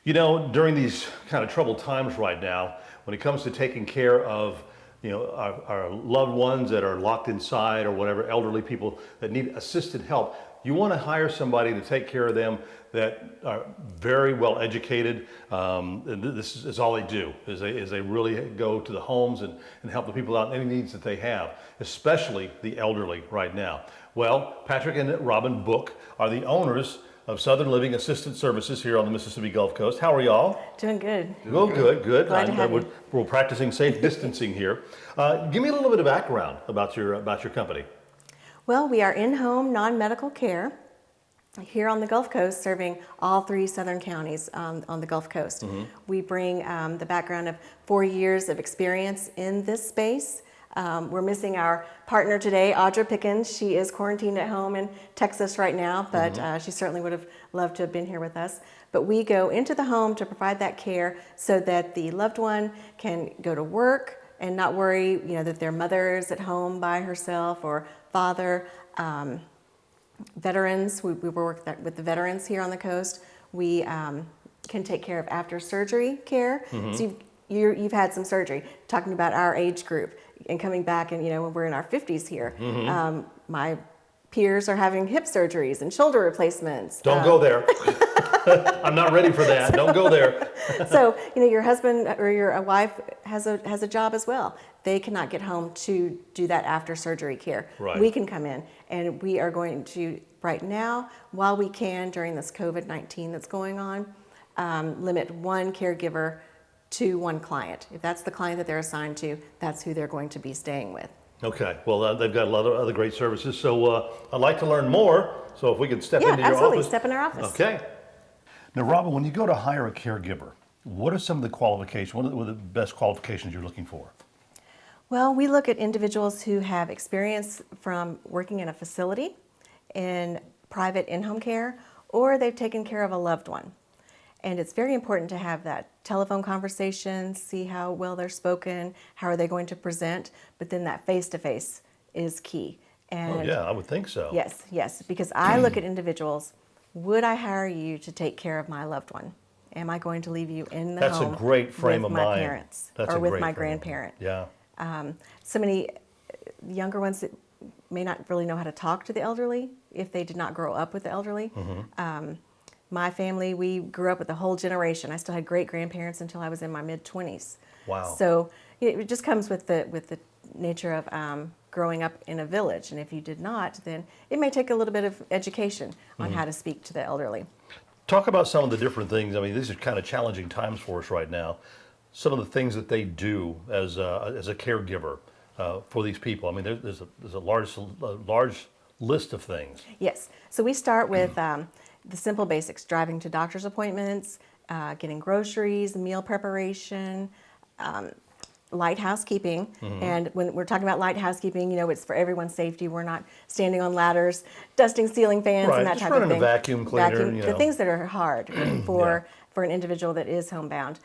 You know, during these kind of troubled times right now, when it comes to taking care of, our loved ones that are locked inside or whatever, elderly people that need assisted help, you want to hire somebody to take care of them that are very well educated. And this is all they do, is they really go to the homes and help the people out in any needs that they have, especially the elderly right now. Well, Patrick and Robin Book are the owners of Southern Living Assisted Services here on the Mississippi Gulf Coast. How are y'all? Doing good. Oh, good. Glad to have you. We're practicing safe distancing here. Give me a little bit of background about your company. Well, we are in-home non-medical care here on the Gulf Coast, serving all 3 southern counties on the Gulf Coast. We bring the background of 4 years of experience in this space. We're missing our partner today, Audra Pickens. She is quarantined at home in Texas right now, but she certainly would have loved to have been here with us. But we go into the home to provide that care so that the loved one can go to work and not worry, that their mother is at home by herself or father. Veterans, we work with the veterans here on the coast. We can take care of after surgery care. So you've had some surgery, talking about our age group and coming back, and when we're in our 50s here. My peers are having hip surgeries and shoulder replacements. Don't go there. I'm not ready for that. Don't go there. So, your husband or your wife has a job as well. They cannot get home to do that after surgery care. Right. We can come in, and we are going to, right now, while we can during this COVID-19 that's going on, limit one caregiver to one client. If that's the client that they're assigned to, that's who they're going to be staying with. Okay, well, they've got a lot of other great services, so I'd like to learn more. So if we could step into your absolutely. office. Step in our office. Okay. Now, Robin, when you go to hire a caregiver, what are some of the qualifications? What are the best qualifications you're looking for? Well, we look at individuals who have experience from working in a facility, in private in-home care, or they've taken care of a loved one. And it's very important to have that telephone conversation, see how well they're spoken, how are they going to present, but then that face-to-face is key. And yeah, I would think so. Yes, because I look at individuals, would I hire you to take care of my loved one? Am I going to leave you in the home? That's a great frame with of my mind. parents That's or a with great my frame of mind. grandparent? Yeah. So many younger ones that may not really know how to talk to the elderly if they did not grow up with the elderly. My family, we grew up with a whole generation. I still had great-grandparents until I was in my mid-20s. Wow. So it just comes with the nature of growing up in a village. And if you did not, then it may take a little bit of education on how to speak to the elderly. Talk about some of the different things. I mean, these are kind of challenging times for us right now. Some of the things that they do as a caregiver for these people. I mean, there's a large list of things. Yes. So we start with the simple basics: driving to doctor's appointments, getting groceries, meal preparation, light housekeeping. And when we're talking about light housekeeping, it's for everyone's safety. We're not standing on ladders, dusting ceiling fans and that just type of running thing. a vacuum cleaner. The things that are hard for an individual that is homebound.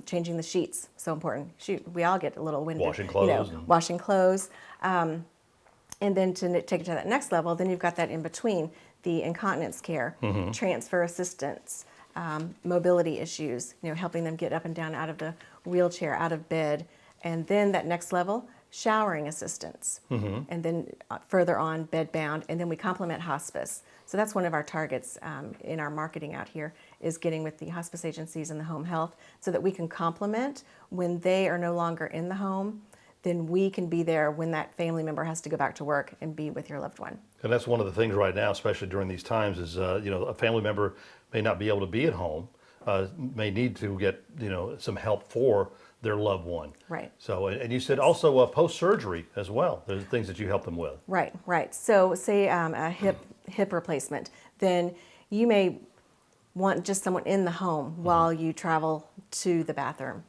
Changing the sheets, so important. We all get a little winded. Washing clothes. Washing clothes. And then to take it to that next level, then you've got that in between, the incontinence care, transfer assistance, mobility issues, helping them get up and down out of the wheelchair, out of bed. And then that next level, showering assistance. And then further on, bedbound. And then we complement hospice. So that's one of our targets in our marketing out here, is getting with the hospice agencies and the home health so that we can complement when they are no longer in the home. Then we can be there when that family member has to go back to work and be with your loved one. And that's one of the things right now, especially during these times, is a family member may not be able to be at home, may need to get some help for their loved one. Right. So, and you said also post-surgery as well. There's things that you help them with. Right. So say a hip replacement, then you may want just someone in the home while you travel to the bathroom.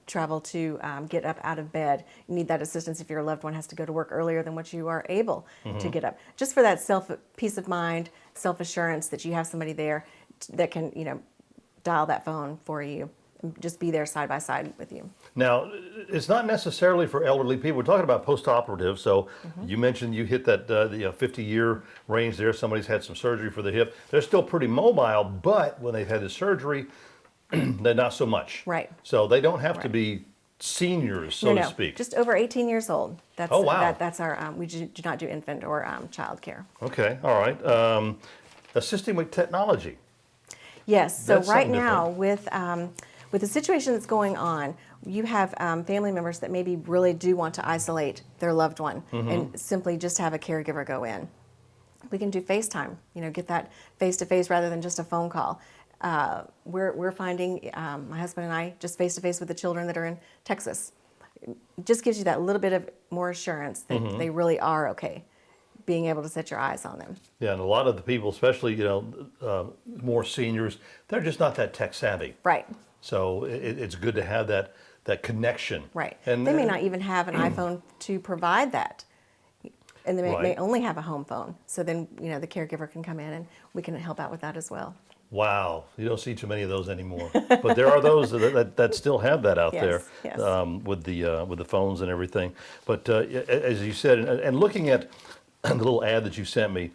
Travel to get up out of bed. You need that assistance if your loved one has to go to work earlier than what you are able to get up. Just for that peace of mind, self-assurance that you have somebody there that can, dial that phone for you. Just be there side by side with you. Now, it's not necessarily for elderly people. We're talking about post-operative. So you mentioned you hit that the 50-year range there. Somebody's had some surgery for the hip. They're still pretty mobile, but when they've had the surgery, then not so much. Right. So they don't have to Right. be seniors, so to No, speak. just over 18 years old. That's, Oh, wow. That's our, we do not do infant or child care. Okay, all right. Assisting with technology. Yes. So That's right something now, with the situation that's going on, you have family members that maybe really do want to isolate their loved one and simply just have a caregiver go in. We can do FaceTime. Get that face to face rather than just a phone call. We're finding my husband and I just face to face with the children that are in Texas. It just gives you that little bit of more assurance that they really are okay, being able to set your eyes on them. Yeah, and a lot of the people, especially more seniors, they're just not that tech savvy. Right. So it's good to have that connection. Right. And They may not even have an iPhone to provide that. And they may Right. only have a home phone. So then, the caregiver can come in and we can help out with that as well. Wow, you don't see too many of those anymore. But there are those that still have that out Yes, there yes. with the phones and everything. But as you said, and looking at the little ad that you sent me,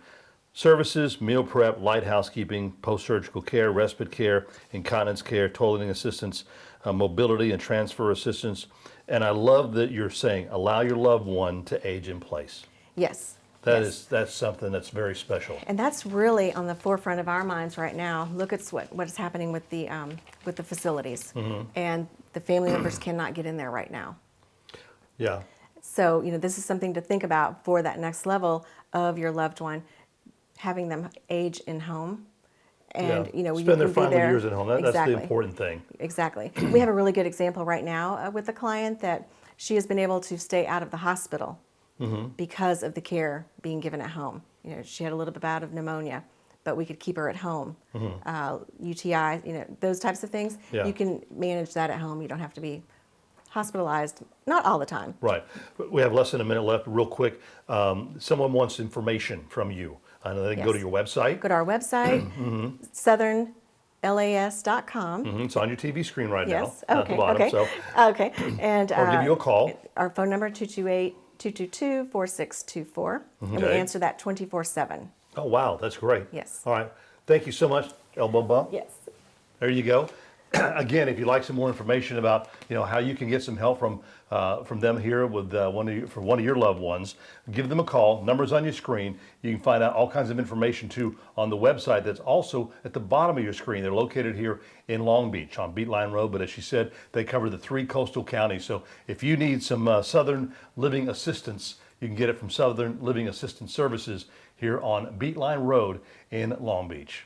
services, meal prep, light housekeeping, post-surgical care, respite care, incontinence care, toileting assistance, mobility and transfer assistance. And I love that you're saying, allow your loved one to age in place. Yes. That's yes. something that's very special. And that's really on the forefront of our minds right now. Look at what is happening with the facilities, and the family members cannot get in there right now. Yeah. So this is something to think about for that next level of your loved one, having them age in home, and yeah. you Spend their can be final there. years at home. That's Exactly. the important thing. Exactly. We have a really good example right now with a client that she has been able to stay out of the hospital because of the care being given at home. She had a little bout of pneumonia, but we could keep her at home. UTI, those types of things. Yeah. You can manage that at home. You don't have to be hospitalized, not all the time. Right. We have less than a minute left. Real quick, someone wants information from you. I know they can go to Yes. your website. Go to our website, southernlas.com. It's on your TV screen right Yes. now, at Okay. the bottom. Okay. So, Okay. And or give you a call. Our phone number 228-222-4624, and we Okay. answer that 24/7. Oh, wow, that's great. Yes. All right. Thank you so much, Elbow Bump. Yes. There you go. Again, if you'd like some more information about how you can get some help from them here with one of your loved ones, give them a call. Numbers on your screen. You can find out all kinds of information too on the website that's also at the bottom of your screen. They're located here in Long Beach on Beatline Road, but as she said, they cover the 3 coastal counties. So if you need some Southern Living Assistance, you can get it from Southern Living Assistance Services here on Beatline Road in Long Beach.